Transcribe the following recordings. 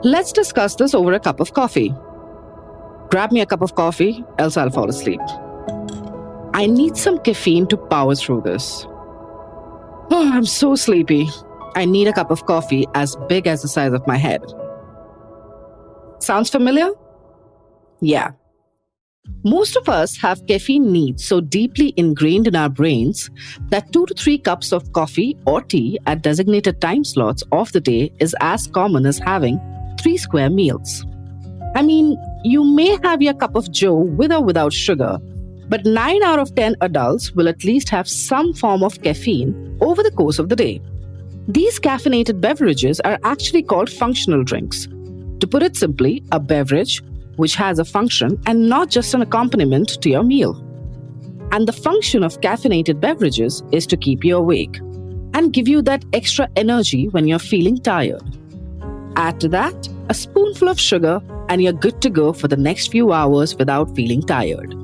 Let's discuss this over a cup of coffee. Grab me a cup of coffee, else I'll fall asleep. I need some caffeine to power through this. Oh, I'm so sleepy. I need a cup of coffee as big as the size of my head. Sounds familiar? Yeah. Most of us have caffeine needs so deeply ingrained in our brains that 2 to 3 cups of coffee or tea at designated time slots of the day is as common as having 3 square meals. I mean, you may have your cup of joe with or without sugar, but 9 out of 10 adults will at least have some form of caffeine over the course of the day. These caffeinated beverages are actually called functional drinks. To put it simply, a beverage which has a function and not just an accompaniment to your meal. And the function of caffeinated beverages is to keep you awake and give you that extra energy when you're feeling tired. Add to that a spoonful of sugar and you're good to go for the next few hours without feeling tired.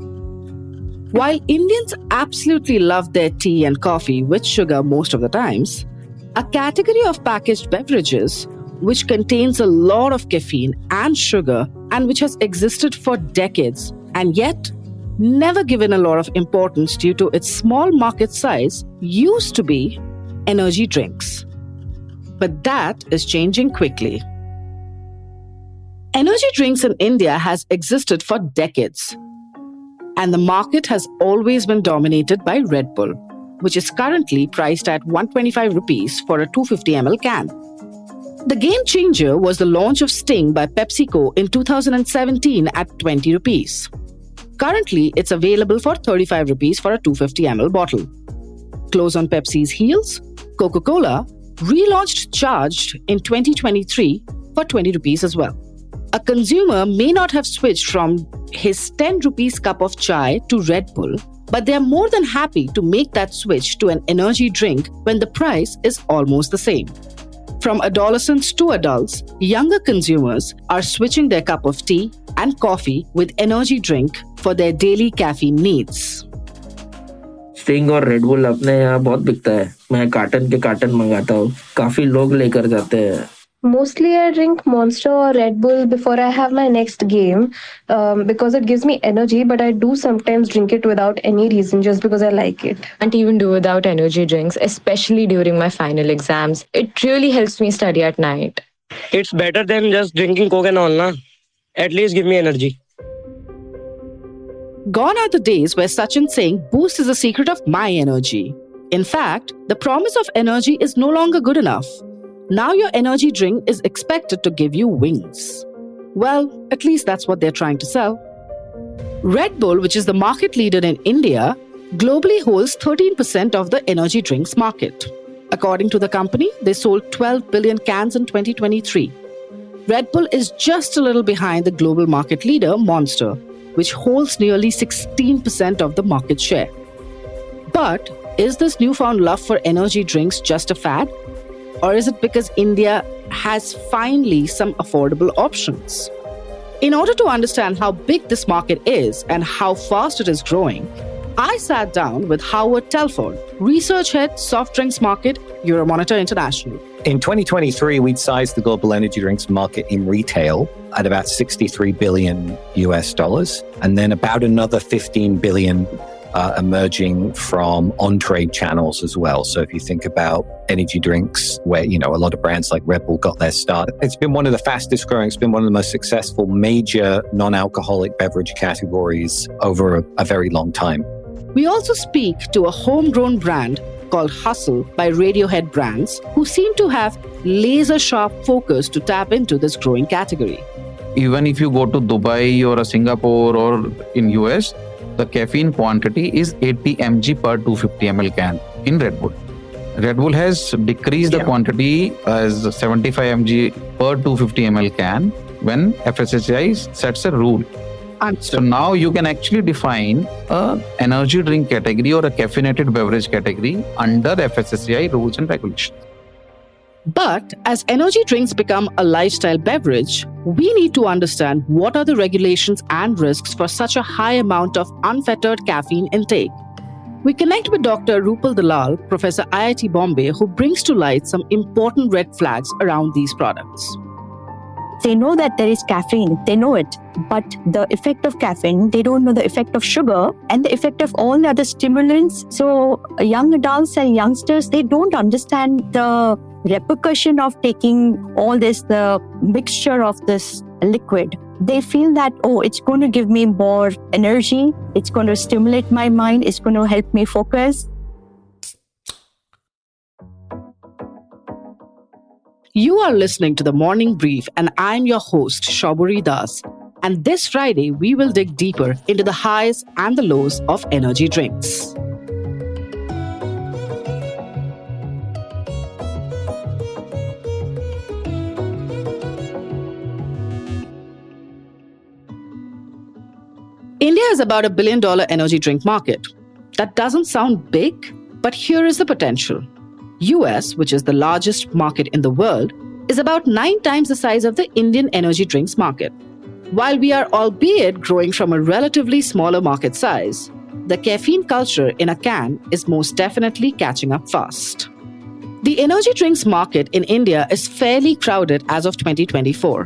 While Indians absolutely love their tea and coffee with sugar most of the times, a category of packaged beverages which contains a lot of caffeine and sugar and which has existed for decades and yet never given a lot of importance due to its small market size used to be energy drinks. But that is changing quickly. Energy drinks in India has existed for decades, and the market has always been dominated by Red Bull, which is currently priced at 125 rupees for a 250 ml can. The game changer was the launch of Sting by PepsiCo in 2017 at 20 rupees. Currently, it's available for 35 rupees for a 250 ml bottle. Close on Pepsi's heels, Coca-Cola relaunched Charged in 2023 for 20 rupees as well. A consumer may not have switched from his 10 rupees cup of chai to Red Bull, but they are more than happy to make that switch to an energy drink when the price is almost the same. From adolescents to adults, younger consumers are switching their cup of tea and coffee with energy drink for their daily caffeine needs. Sting और red bull अपने यहाँ बहुत बिकता है. मैं carton के carton मंगाता हूँ. काफी लोग लेकर जाते हैं. Mostly I drink Monster or Red Bull before I have my next game because it gives me energy, but I do sometimes drink it without any reason just because I like it. Can't even do without energy drinks, especially during my final exams. It really helps me study at night. It's better than just drinking Coke and all, na? At least give me energy. Gone are the days where Sachin saying Boost is the secret of my energy. In fact, the promise of energy is no longer good enough. Now your energy drink is expected to give you wings. Well, at least that's what they're trying to sell. Red Bull, which is the market leader in India, globally holds 13% of the energy drinks market. According to the company, they sold 12 billion cans in 2023. Red Bull is just a little behind the global market leader, Monster, which holds nearly 16% of the market share. But is this newfound love for energy drinks just a fad? Or is it because India has finally some affordable options? In order to understand how big this market is and how fast it is growing, I sat down with Howard Telford, research head, soft drinks market, Euromonitor International. In 2023, we'd sized the global energy drinks market in retail at about 63 billion US dollars, and then about another 15 billion emerging from on-trade channels as well. So if you think about energy drinks, where, you know, a lot of brands like Red Bull got their start, it's been one of the fastest growing, it's been one of the most successful major non-alcoholic beverage categories over a very long time. We also speak to a homegrown brand called Hustle by Radiohead Brands, who seem to have laser-sharp focus to tap into this growing category. Even if you go to Dubai or Singapore or in US, the caffeine quantity is 80 mg per 250 ml can in Red Bull. Red Bull has decreased the quantity as 75 mg per 250 ml can when FSSAI sets a rule. So now you can actually define an energy drink category or a caffeinated beverage category under FSSAI rules and regulations. But as energy drinks become a lifestyle beverage, we need to understand what are the regulations and risks for such a high amount of unfettered caffeine intake. We connect with Dr. Rupal Dalal, Professor IIT Bombay, who brings to light some important red flags around these products. They know that there is caffeine, they know it, but the effect of caffeine, they don't know the effect of sugar and the effect of all the other stimulants. So young adults and youngsters, they don't understand the repercussion of taking all this, the mixture of this liquid. They feel that, oh, it's going to give me more energy, it's going to stimulate my mind, it's going to help me focus. You are listening to The Morning Brief, and I'm your host, Shauburi Das. And this Friday, we will dig deeper into the highs and the lows of energy drinks. India is about $1 billion energy drink market. That doesn't sound big, but here is the potential. US, which is the largest market in the world, is about 9 times the size of the Indian energy drinks market. While we are albeit growing from a relatively smaller market size, the caffeine culture in a can is most definitely catching up fast. The energy drinks market in India is fairly crowded as of 2024.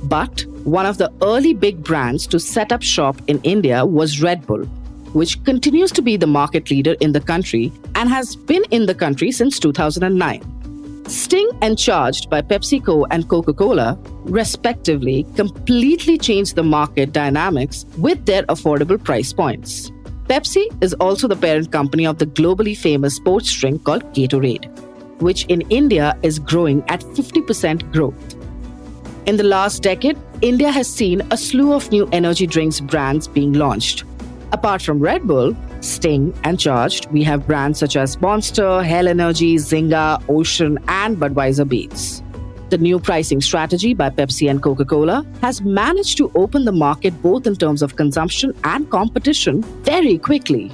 But one of the early big brands to set up shop in India was Red Bull, which continues to be the market leader in the country and has been in the country since 2009. Sting and Charged by PepsiCo and Coca-Cola, respectively, completely changed the market dynamics with their affordable price points. Pepsi is also the parent company of the globally famous sports drink called Gatorade, which in India is growing at 50% growth. In the last decade, India has seen a slew of new energy drinks brands being launched. Apart from Red Bull, Sting and Charged, we have brands such as Monster, Hell Energy, Zynga, Ocean, and Budweiser Beats. The new pricing strategy by Pepsi and Coca-Cola has managed to open the market both in terms of consumption and competition very quickly.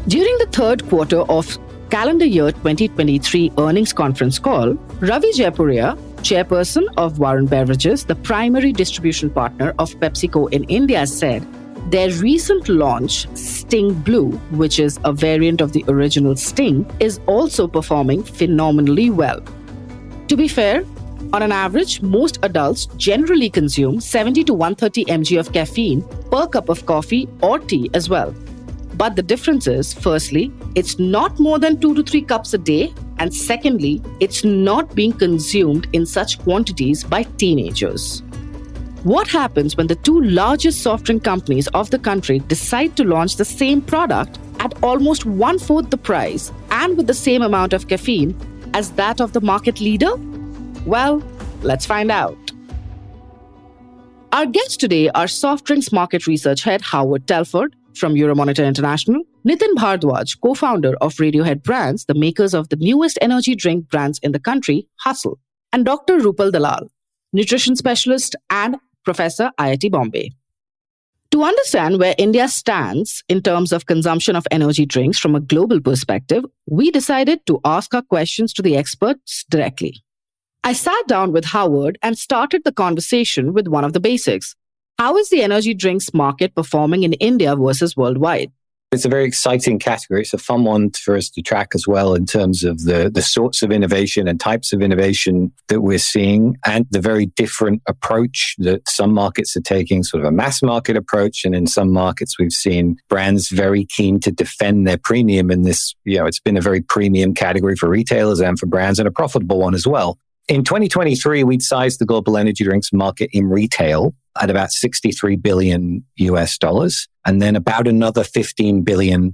During the third quarter of calendar year 2023 earnings conference call, Ravi Jaipuria, chairperson of Varun Beverages, the primary distribution partner of PepsiCo in India, said their recent launch, Sting Blue, which is a variant of the original Sting, is also performing phenomenally well. To be fair, on an average, most adults generally consume 70 to 130 mg of caffeine per cup of coffee or tea as well. But the difference is, firstly, it's not more than 2 to 3 cups a day, and secondly, it's not being consumed in such quantities by teenagers. What happens when the 2 largest soft drink companies of the country decide to launch the same product at almost 1/4 the price and with the same amount of caffeine as that of the market leader? Well, let's find out. Our guests today are soft drinks market research head Howard Telford from Euromonitor International, Nitin Bhardwaj, co-founder of Radiohead Brands, the makers of the newest energy drink brands in the country, Hustle, and Dr. Rupal Dalal, nutrition specialist and Professor IIT Bombay. To understand where India stands in terms of consumption of energy drinks from a global perspective, we decided to ask our questions to the experts directly. I sat down with Howard and started the conversation with one of the basics. How is the energy drinks market performing in India versus worldwide? It's a very exciting category. It's a fun one for us to track as well in terms of the sorts of innovation and types of innovation that we're seeing and the very different approach that some markets are taking, sort of a mass market approach. And in some markets, we've seen brands very keen to defend their premium in this. It's been a very premium category for retailers and for brands and a profitable one as well. In 2023, we'd sized the global energy drinks market in retail at about $63 billion and then about another 15 billion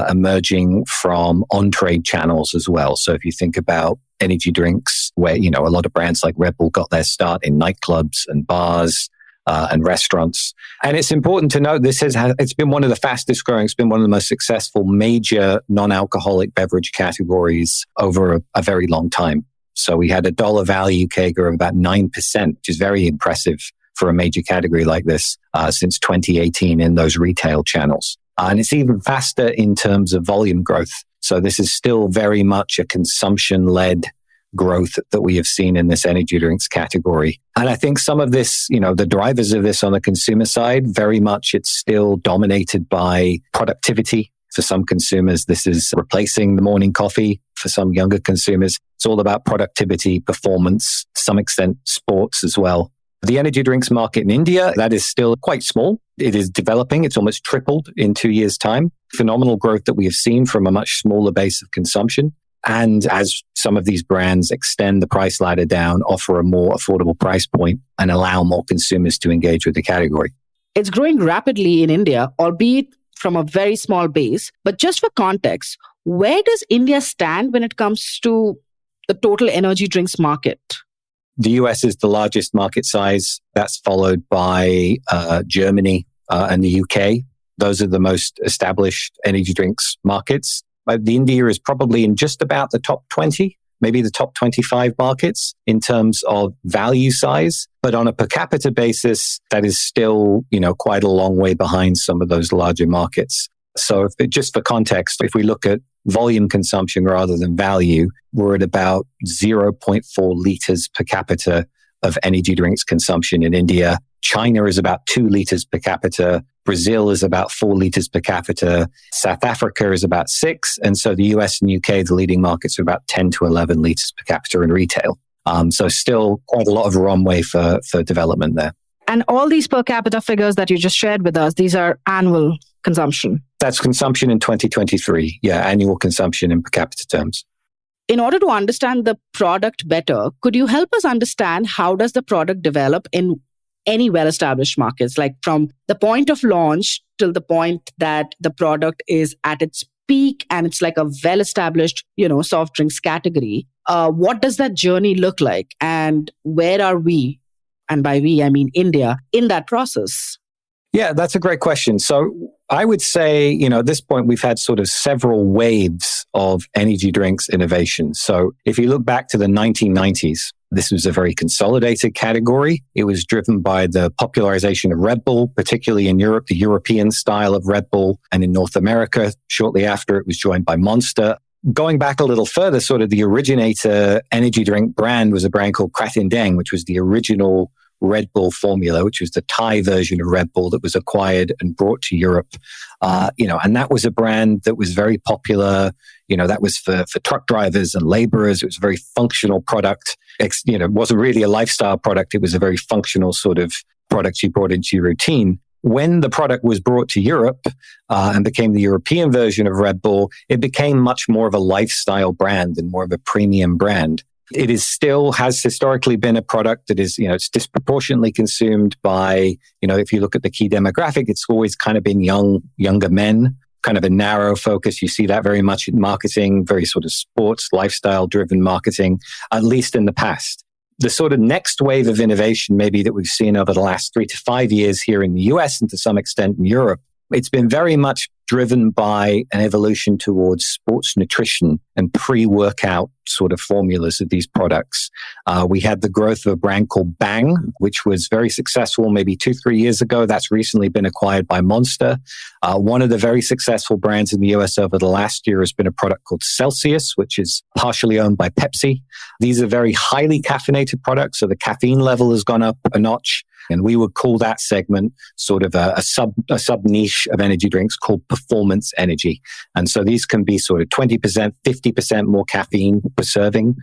emerging from on-trade channels as well. So if you think about energy drinks, where a lot of brands like Red Bull got their start in nightclubs and bars and restaurants. And it's important to note it's been one of the fastest growing, it's been one of the most successful major non-alcoholic beverage categories over a very long time. So we had a dollar value CAGR of about 9%, which is very impressive for a major category like this since 2018 in those retail channels. And it's even faster in terms of volume growth. So this is still very much a consumption-led growth that we have seen in this energy drinks category. And I think some of this, the drivers of this on the consumer side, very much it's still dominated by productivity. For some consumers, this is replacing the morning coffee. For some younger consumers, it's all about productivity, performance, to some extent sports as well. The energy drinks market in India, that is still quite small. It is developing. It's almost tripled in 2 years' time. Phenomenal growth that we have seen from a much smaller base of consumption. And as some of these brands extend the price ladder down, offer a more affordable price point and allow more consumers to engage with the category. It's growing rapidly in India, albeit from a very small base. But just for context, where does India stand when it comes to the total energy drinks market? The US is the largest market size. That's followed by Germany and the UK. Those are the most established energy drinks markets. The India is probably in just about the top 20, maybe the top 25 markets in terms of value size. But on a per capita basis, that is still, quite a long way behind some of those larger markets. So just for context, if we look at volume consumption rather than value, we're at about 0.4 liters per capita of energy drinks consumption in India. China is about 2 liters per capita. Brazil is about 4 liters per capita. South Africa is about 6. And so the US and UK, the leading markets, are about 10 to 11 liters per capita in retail. So still quite a lot of runway for development there. And all these per capita figures that you just shared with us, these are annual consumption. That's consumption in 2023. Yeah, annual consumption in per capita terms. In order to understand the product better, could you help us understand how does the product develop in any well-established markets, like from the point of launch till the point that the product is at its peak and it's like a well-established, soft drinks category? What does that journey look like? And where are we? And by we, I mean India, in that process? Yeah, that's a great question. So I would say, at this point, we've had sort of several waves of energy drinks innovation. So if you look back to the 1990s, this was a very consolidated category. It was driven by the popularization of Red Bull, particularly in Europe, the European style of Red Bull, and in North America. Shortly after, it was joined by Monster. Going back a little further, sort of the originator energy drink brand was a brand called Kratin Deng, which was the original Red Bull formula, which was the Thai version of Red Bull that was acquired and brought to Europe. And that was a brand that was very popular. That was for truck drivers and laborers. It was a very functional product. It wasn't really a lifestyle product. It was a very functional sort of product you brought into your routine. When the product was brought to Europe and became the European version of Red Bull, it became much more of a lifestyle brand and more of a premium brand. It has historically been a product that is, it's disproportionately consumed by, if you look at the key demographic, it's always kind of been younger men, kind of a narrow focus. You see that very much in marketing, very sort of sports, lifestyle driven marketing, at least in the past. The sort of next wave of innovation, maybe that we've seen over the last 3 to 5 years here in the US and to some extent in Europe, it's been very much driven by an evolution towards sports nutrition and pre-workout sort of formulas of these products. We had the growth of a brand called Bang, which was very successful maybe 2-3 years ago. That's recently been acquired by Monster. One of the very successful brands in the US over the last year has been a product called Celsius, which is partially owned by Pepsi. These are very highly caffeinated products, so the caffeine level has gone up a notch. And we would call that segment sort of a sub niche of energy drinks called performance energy. And so these can be sort of 20%, 50% more caffeine per serving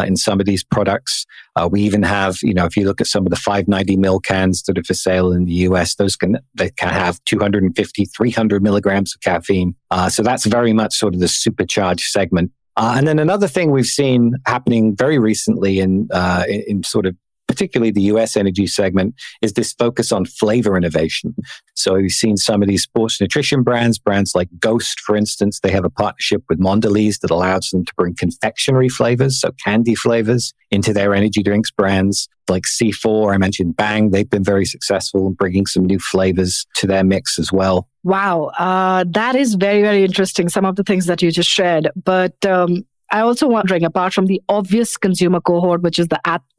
in some of these products. We even have, if you look at some of the 590 ml cans that are for sale in the US, they can have 250, 300 milligrams of caffeine. So that's very much sort of the supercharged segment. And then another thing we've seen happening very recently in sort of particularly the US energy segment, is this focus on flavor innovation. So we've seen some of these sports nutrition brands like Ghost, for instance, they have a partnership with Mondelez that allows them to bring confectionery flavors, so candy flavors, into their energy drinks brands. Like C4, I mentioned Bang, they've been very successful in bringing some new flavors to their mix as well. Wow, that is very, very interesting, some of the things that you just shared. But I also wondering, apart from the obvious consumer cohort, which is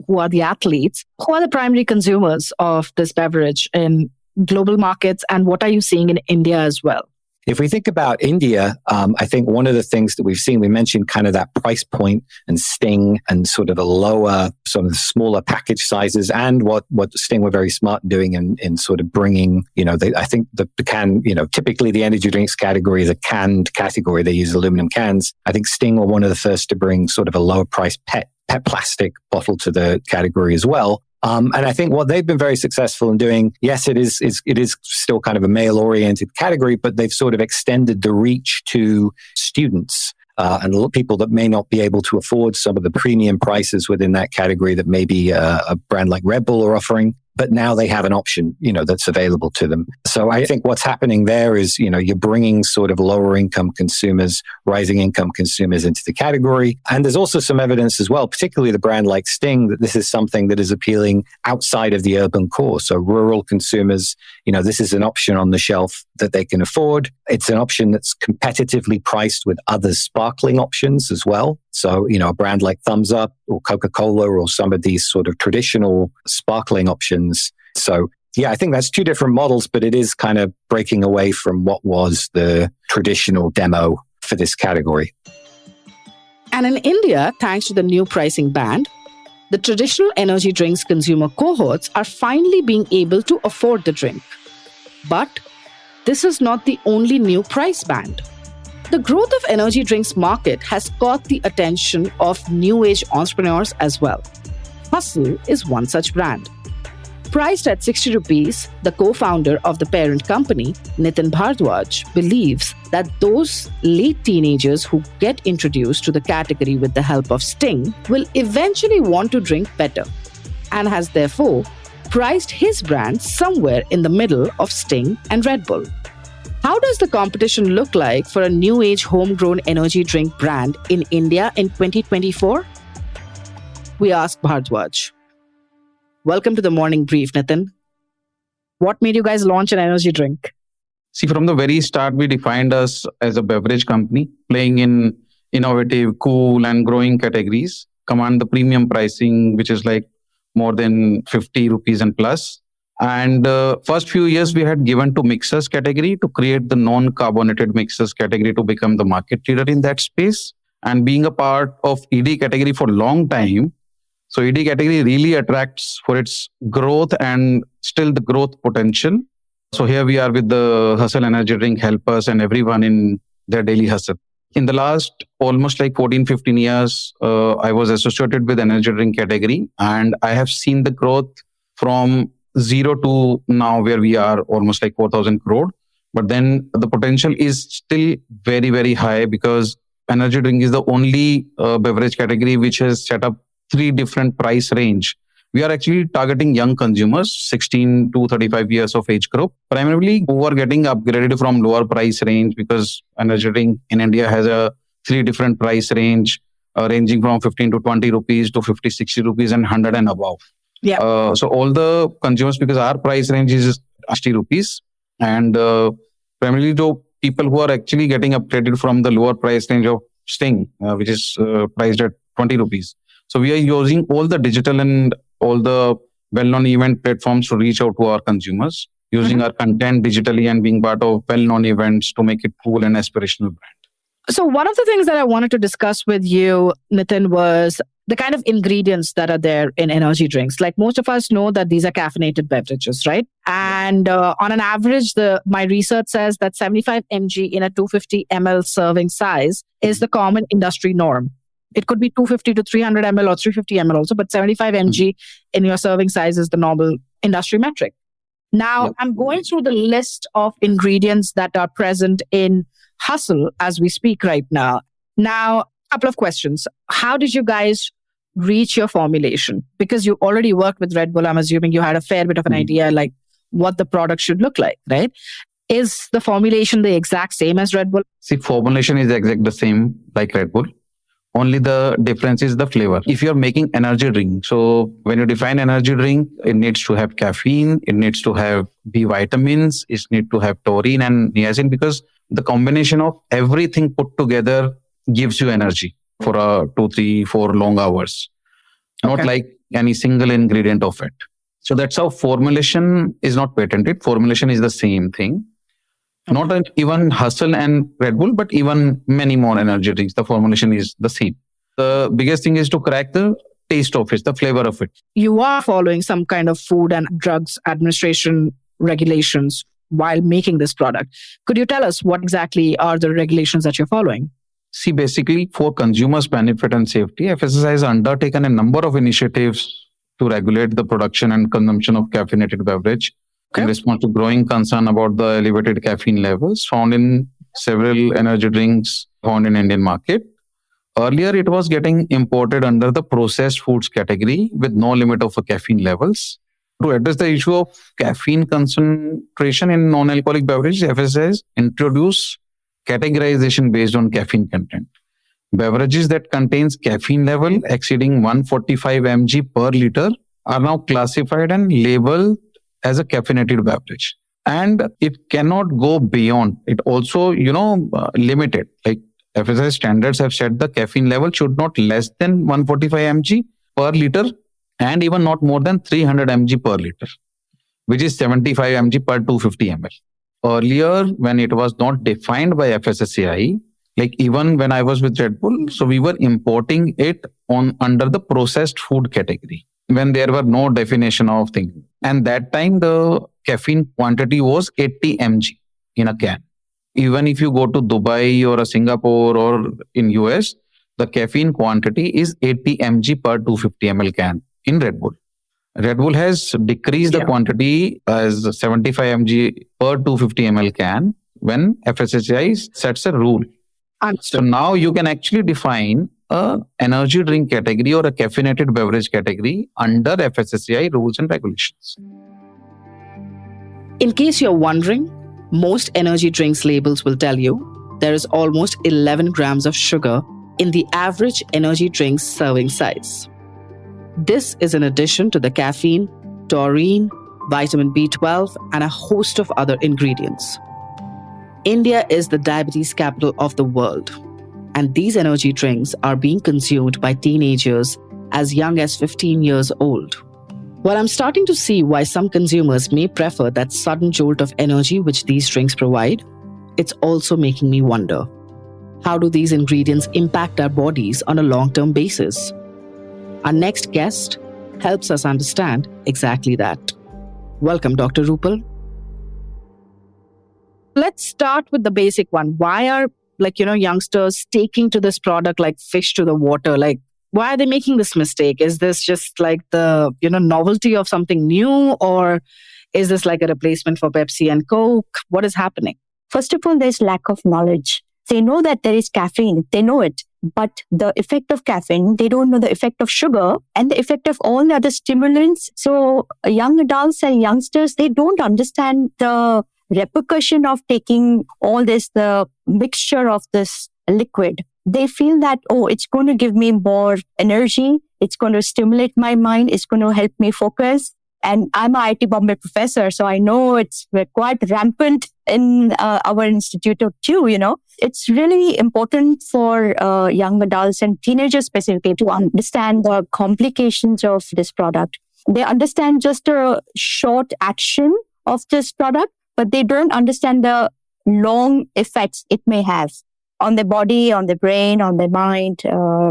who are the athletes, who are the primary consumers of this beverage in global markets, and what are you seeing in India as well? If we think about India, I think one of the things that we've seen, we mentioned kind of that price point and Sting and sort of a lower, sort of smaller package sizes, and what Sting were very smart in doing in sort of bringing, I think the can, typically the energy drinks category is a canned category. They use aluminum cans. I think Sting were one of the first to bring sort of a lower price PET plastic bottle to the category as well. And I think what they've been very successful in doing, yes, it is still kind of a male-oriented category, but they've sort of extended the reach to students and people that may not be able to afford some of the premium prices within that category that maybe a brand like Red Bull are offering. But now they have an option, that's available to them. So I think what's happening there is, you're bringing sort of lower income consumers, rising income consumers into the category. And there's also some evidence as well, particularly the brand like Sting, that this is something that is appealing outside of the urban core. So rural consumers, this is an option on the shelf that they can afford. It's an option that's competitively priced with other sparkling options as well. So, a brand like Thumbs Up or Coca-Cola or some of these sort of traditional sparkling options. So, yeah, I think that's two different models, but it is kind of breaking away from what was the traditional demo for this category. And in India, thanks to the new pricing band, the traditional energy drinks consumer cohorts are finally being able to afford the drink. But this is not the only new price band. The growth of energy drinks market has caught the attention of new age entrepreneurs as well. Hustle is one such brand. Priced at 60 rupees, the co-founder of the parent company, Nitin Bhardwaj, believes that those late teenagers who get introduced to the category with the help of Sting will eventually want to drink better, and has therefore priced his brand somewhere in the middle of Sting and Red Bull. How does the competition look like for a new age homegrown energy drink brand in India in 2024? We asked Bhardwaj. Welcome to the morning brief, Nitin. What made you guys launch an energy drink? See, from the very start, we defined us as a beverage company playing in innovative, cool and growing categories, command the premium pricing, which is like more than 50 rupees and plus. And first few years we had given to mixers category to create the non-carbonated mixers category to become the market leader in that space. And being a part of ED category for a long time, so ED category really attracts for its growth and still the growth potential. So here we are with the Hustle Energy Drink helpers and everyone in their daily hustle. In the last almost like 14, 15 years, I was associated with energy drink category, and I have seen the growth from zero to now where we are almost like 4,000 crore. But then the potential is still very, very high because energy drink is the only beverage category which has set up 3 different price range. We are actually targeting young consumers, 16 to 35 years of age group, primarily who are getting upgraded from lower price range because energy drink in India has a 3 different price range ranging from 15 to 20 rupees to 50, 60 rupees and 100 and above. Yeah. So all the consumers, because our price range is 60 rupees and primarily the people who are actually getting upgraded from the lower price range of Sting, which is priced at 20 rupees. So we are using all the digital and all the well-known event platforms to reach out to our consumers, using our content digitally and being part of well-known events to make it cool and aspirational brand. So one of the things that I wanted to discuss with you, Nitin, was the kind of ingredients that are there in energy drinks. Like most of us know that these are caffeinated beverages, right? And on an average, my research says that 75 mg in a 250 ml serving size is the common industry norm. It could be 250 to 300 ml or 350 ml also, but 75 mg in your serving size is the normal industry metric. Now, I'm going through the list of ingredients that are present in Hustle as we speak right now. Now, a couple of questions. How did you guys reach your formulation? Because you already worked with Red Bull, I'm assuming you had a fair bit of an idea like what the product should look like, right? Is the formulation the exact same as Red Bull? See, formulation is exactly the same like Red Bull. Only the difference is the flavor. If you're making energy drink, so when you define energy drink, it needs to have caffeine, it needs to have B vitamins, it needs to have taurine and niacin, because the combination of everything put together gives you energy for 2, 3, 4 long hours. Not like any single ingredient of it. So that's how formulation is not patented. Formulation is the same thing. Not even Hustle and Red Bull, but even many more energy drinks. The formulation is the same. The biggest thing is to crack the taste of it, the flavor of it. You are following some kind of Food and Drugs Administration regulations while making this product. Could you tell us what exactly are the regulations that you're following? See, basically for consumers' benefit and safety, FSSAI has undertaken a number of initiatives to regulate the production and consumption of caffeinated beverage in response to growing concern about the elevated caffeine levels found in several energy drinks found in Indian market. Earlier, it was getting imported under the processed foods category with no limit of caffeine levels. To address the issue of caffeine concentration in non-alcoholic beverages, FSSAI has introduced categorization based on caffeine content. Beverages that contains caffeine level exceeding 145 mg per liter are now classified and labeled as a caffeinated beverage. And it cannot go beyond. It also, limited. Like FSSAI standards have said the caffeine level should not less than 145 mg per liter and even not more than 300 mg per liter, which is 75 mg per 250 ml. Earlier, when it was not defined by FSSAI, like even when I was with Red Bull, so we were importing it under the processed food category when there were no definition of things. And that time the caffeine quantity was 80 mg in a can. Even if you go to Dubai or Singapore or in US, the caffeine quantity is 80 mg per 250 ml can in Red Bull. Red Bull has decreased the quantity as 75 mg per 250 ml can when FSSAI sets a rule. So now you can actually define a energy drink category or a caffeinated beverage category under FSSAI rules and regulations. In case you're wondering, most energy drinks labels will tell you there is almost 11 grams of sugar in the average energy drink's serving size. This is in addition to the caffeine, taurine, vitamin B12, and a host of other ingredients. India is the diabetes capital of the world, and these energy drinks are being consumed by teenagers as young as 15 years old. While I'm starting to see why some consumers may prefer that sudden jolt of energy which these drinks provide, it's also making me wonder, how do these ingredients impact our bodies on a long-term basis? Our next guest helps us understand exactly that. Welcome, Dr. Rupal. Let's start with the basic one. Why are youngsters taking to this product like fish to the water? Like, why are they making this mistake? Is this just like the novelty of something new, or is this like a replacement for Pepsi and Coke? What is happening? First of all, there's lack of knowledge. They know that there is caffeine. They know it. But the effect of caffeine, they don't know the effect of sugar and the effect of all the other stimulants. So young adults and youngsters, they don't understand the repercussion of taking all this, the mixture of this liquid. They feel that, it's going to give me more energy. It's going to stimulate my mind. It's going to help me focus. And I'm an IT Bombay professor, so I know it's quite rampant in our institute too, It's really important for young adults and teenagers specifically to understand the complications of this product. They understand just a short action of this product, but they don't understand the long effects it may have on their body, on their brain, on their mind,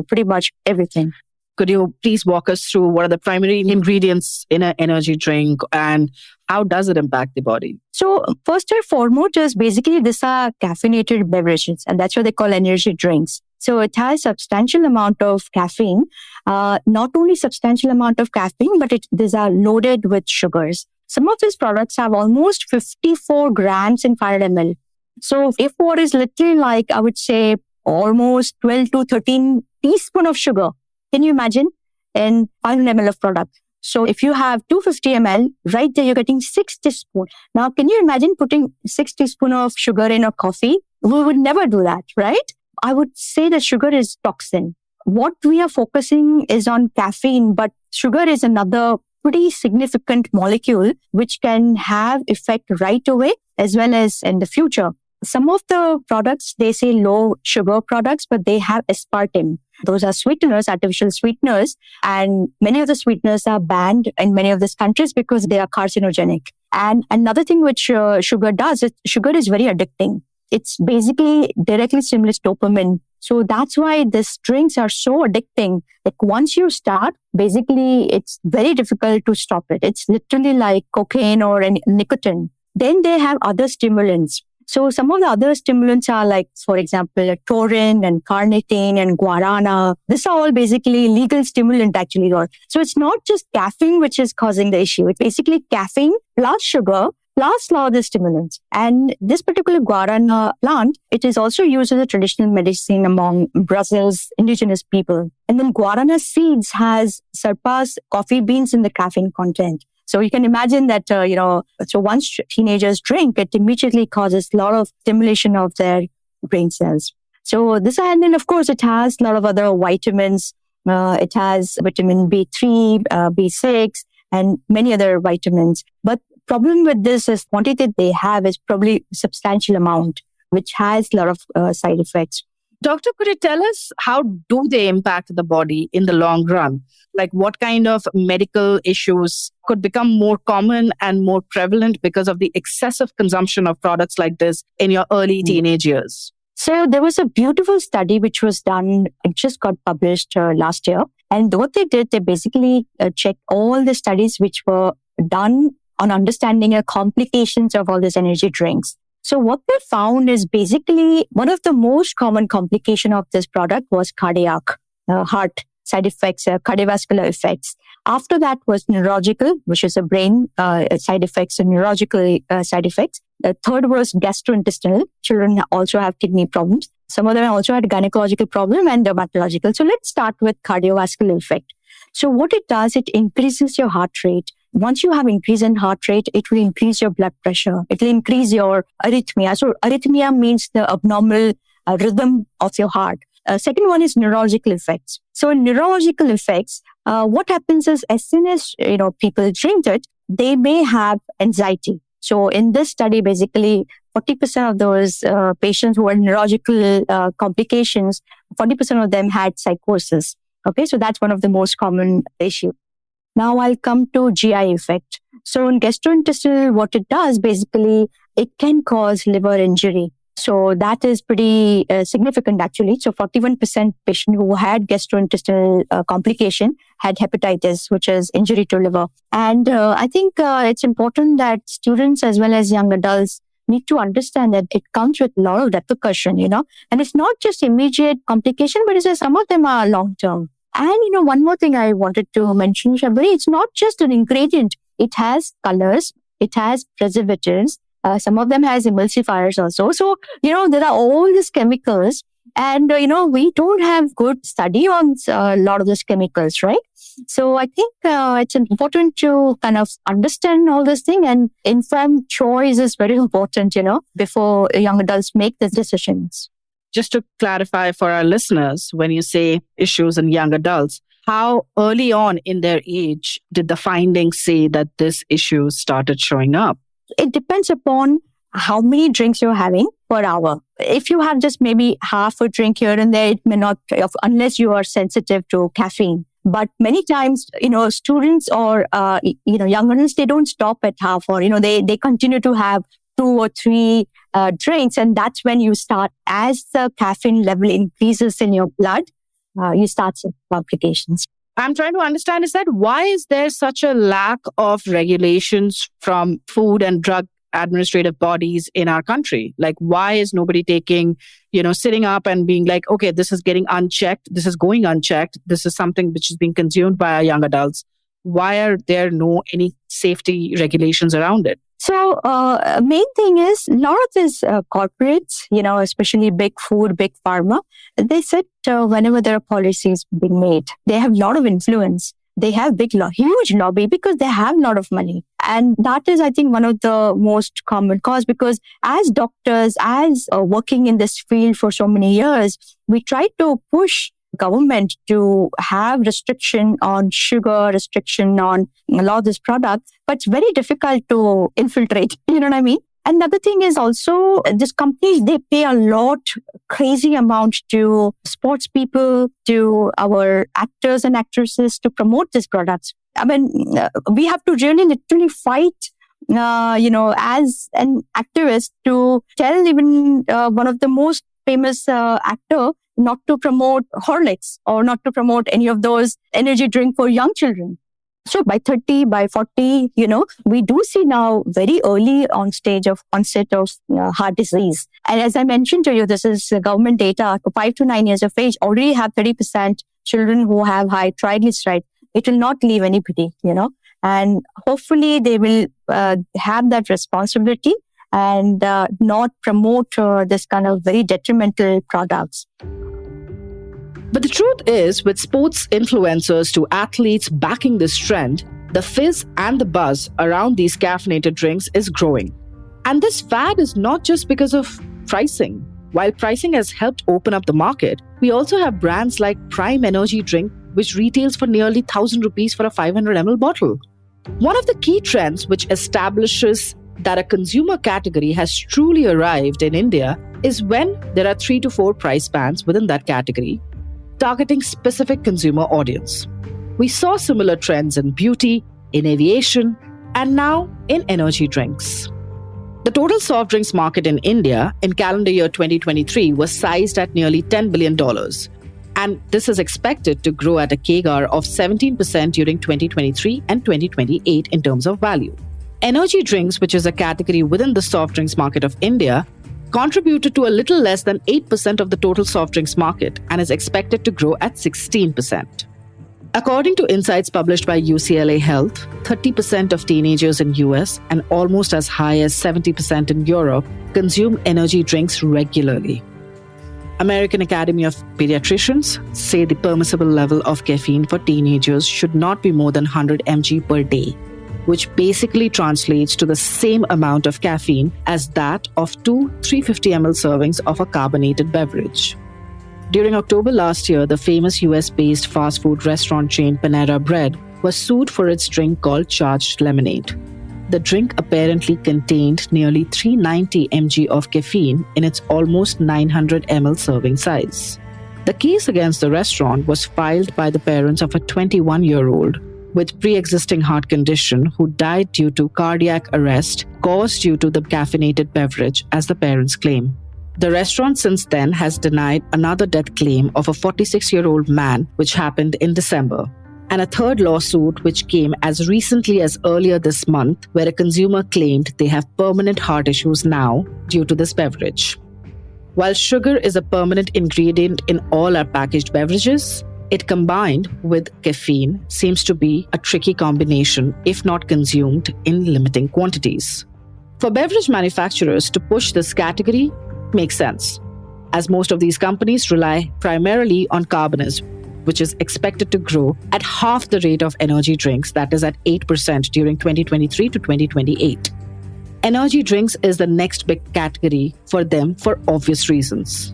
pretty much everything. Could you please walk us through what are the primary ingredients in an energy drink and how does it impact the body? So first and foremost is basically these are caffeinated beverages, and that's what they call energy drinks. So it has substantial amount of caffeine, not only substantial amount of caffeine, but these are loaded with sugars. Some of these products have almost 54 grams in 500 ml. So if what is literally like, I would say almost 12 to 13 teaspoon of sugar. Can you imagine? In 500 ml of product. So if you have 250 ml, right there, you're getting 6 teaspoons. Now, can you imagine putting 6 teaspoons of sugar in a coffee? We would never do that, right? I would say that sugar is toxin. What we are focusing is on caffeine, but sugar is another pretty significant molecule which can have effect right away as well as in the future. Some of the products, they say low sugar products, but they have aspartame. Those are sweeteners, artificial sweeteners. And many of the sweeteners are banned in many of these countries because they are carcinogenic. And another thing which sugar does is sugar is very addicting. It's basically directly stimulates dopamine. So that's why these drinks are so addicting. Like once you start, basically it's very difficult to stop it. It's literally like cocaine or nicotine. Then they have other stimulants. So some of the other stimulants are like, for example, taurine and carnitine and guarana. These are all basically legal stimulant actually. So it's not just caffeine which is causing the issue. It's basically caffeine plus sugar plus a lot of the stimulants. And this particular guarana plant, it is also used as a traditional medicine among Brazil's indigenous people. And then guarana seeds has surpassed coffee beans in the caffeine content. So you can imagine that, so once teenagers drink, it immediately causes a lot of stimulation of their brain cells. So this, and then of course it has a lot of other vitamins. It has vitamin B3, B6, and many other vitamins. But problem with this is quantity they have is probably a substantial amount, which has a lot of side effects. Doctor, could you tell us how do they impact the body in the long run? Like what kind of medical issues could become more common and more prevalent because of the excessive consumption of products like this in your early teenage years? So there was a beautiful study which was done, it just got published last year. And what they did, they basically checked all the studies which were done on understanding the complications of all these energy drinks. So what they found is basically one of the most common complication of this product was cardiac, heart side effects, cardiovascular effects. After that was neurological, which is a brain side effects and neurological side effects. The third was gastrointestinal. Children also have kidney problems. Some of them also had gynecological problem and dermatological. So let's start with cardiovascular effect. So what it does, it increases your heart rate. Once you have increase in heart rate, it will increase your blood pressure. It will increase your arrhythmia. So arrhythmia means the abnormal rhythm of your heart. Second one is neurological effects. So in neurological effects, what happens is as soon as people drink it, they may have anxiety. So in this study, basically 40% of those patients who had neurological complications, 40% of them had psychosis. Okay, so that's one of the most common issues. Now I'll come to GI effect. So in gastrointestinal, what it does, basically, it can cause liver injury. So that is pretty significant actually. So 41% patient who had gastrointestinal complication had hepatitis, which is injury to liver. And I think it's important that students as well as young adults need to understand that it comes with a lot of repercussion, and it's not just immediate complication, but some of them are long-term. And, one more thing I wanted to mention, Shabari, it's not just an ingredient. It has colors, it has preservatives, some of them has emulsifiers also. So, there are all these chemicals and, we don't have good study on a lot of these chemicals, right? So I think it's important to kind of understand all this thing, and informed choice is very important, before young adults make the decisions. Just to clarify for our listeners, when you say issues in young adults, how early on in their age did the findings say that this issue started showing up? It depends upon how many drinks you're having per hour. If you have just maybe half a drink here and there, it may not, unless you are sensitive to caffeine. But many times, students or, young adults, they don't stop at half, or, they continue to have 2 or 3 drinks. And that's when you start, as the caffeine level increases in your blood, you start some complications. I'm trying to understand is that why is there such a lack of regulations from food and drug administrative bodies in our country? Like, why is nobody taking, sitting up and being like, okay, this is getting unchecked. This is going unchecked. This is something which is being consumed by our young adults. Why are there any safety regulations around it? So, main thing is, a lot of these corporates, especially big food, big pharma, they sit whenever there are policies being made. They have a lot of influence. They have huge lobby because they have a lot of money. And that is, I think, one of the most common cause, because as doctors, as working in this field for so many years, we try to push government to have restriction on sugar, restriction on a lot of this product, but it's very difficult to infiltrate. You know what I mean? And the other thing is also, these companies, they pay a lot, crazy amount to sports people, to our actors and actresses to promote these products. I mean, we have to really literally fight, as an activist to tell even one of the most famous actor not to promote Horlicks or not to promote any of those energy drink for young children. So by 30, by 40, we do see now very early onset of heart disease. And as I mentioned to you, this is government data. 5 to 9 years of age, already have 30% children who have high triglyceride. It will not leave anybody, and hopefully they will have that responsibility and not promote this kind of very detrimental products. But the truth is, with sports influencers to athletes backing this trend, the fizz and the buzz around these caffeinated drinks is growing. And this fad is not just because of pricing. While pricing has helped open up the market, we also have brands like Prime Energy Drink, which retails for nearly 1,000 rupees for a 500 ml bottle. One of the key trends which establishes that a consumer category has truly arrived in India is when there are 3 to 4 price bands within that category, targeting specific consumer audience. We saw similar trends in beauty, in aviation, and now in energy drinks. The total soft drinks market in India in calendar year 2023 was sized at nearly $10 billion. And this is expected to grow at a CAGR of 17% during 2023 and 2028 in terms of value. Energy drinks, which is a category within the soft drinks market of India, contributed to a little less than 8% of the total soft drinks market and is expected to grow at 16%. According to insights published by UCLA Health, 30% of teenagers in US and almost as high as 70% in Europe consume energy drinks regularly. American Academy of Pediatricians say the permissible level of caffeine for teenagers should not be more than 100 mg per day, which basically translates to the same amount of caffeine as that of 2 350 ml servings of a carbonated beverage. During October last year, the famous US-based fast food restaurant chain Panera Bread was sued for its drink called Charged Lemonade. The drink apparently contained nearly 390 mg of caffeine in its almost 900 ml serving size. The case against the restaurant was filed by the parents of a 21-year-old with pre-existing heart condition who died due to cardiac arrest caused due to the caffeinated beverage, as the parents claim. The restaurant since then has denied another death claim of a 46-year-old man, which happened in December, and a third lawsuit which came as recently as earlier this month, where a consumer claimed they have permanent heart issues now due to this beverage. While sugar is a permanent ingredient in all our packaged beverages, it combined with caffeine seems to be a tricky combination if not consumed in limiting quantities. For beverage manufacturers to push this category makes sense, as most of these companies rely primarily on carbonates, which is expected to grow at half the rate of energy drinks, that is at 8% during 2023 to 2028. Energy drinks is the next big category for them for obvious reasons.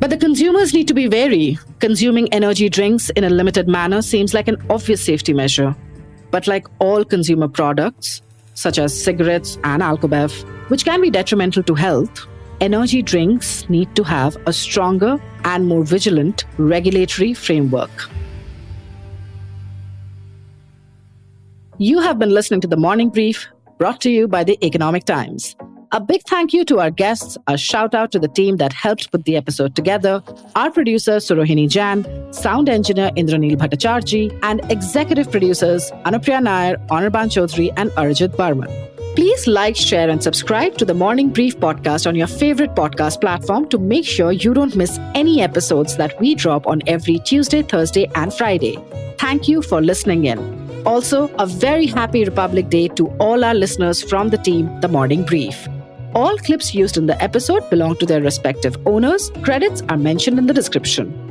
But the consumers need to be wary. Consuming energy drinks in a limited manner seems like an obvious safety measure. But like all consumer products, such as cigarettes and alcohol, which can be detrimental to health, energy drinks need to have a stronger and more vigilant regulatory framework. You have been listening to The Morning Brief, brought to you by The Economic Times. A big thank you to our guests, a shout out to the team that helped put the episode together, our producer Surohini Jan, sound engineer Indranil Bhattacharjee, and executive producers Anupriya Nair, Anirban Chaudhary, and Arjit Barman. Please like, share, and subscribe to the Morning Brief podcast on your favorite podcast platform to make sure you don't miss any episodes that we drop on every Tuesday, Thursday, and Friday. Thank you for listening in. Also, a very happy Republic Day to all our listeners from the team, The Morning Brief. All clips used in the episode belong to their respective owners. Credits are mentioned in the description.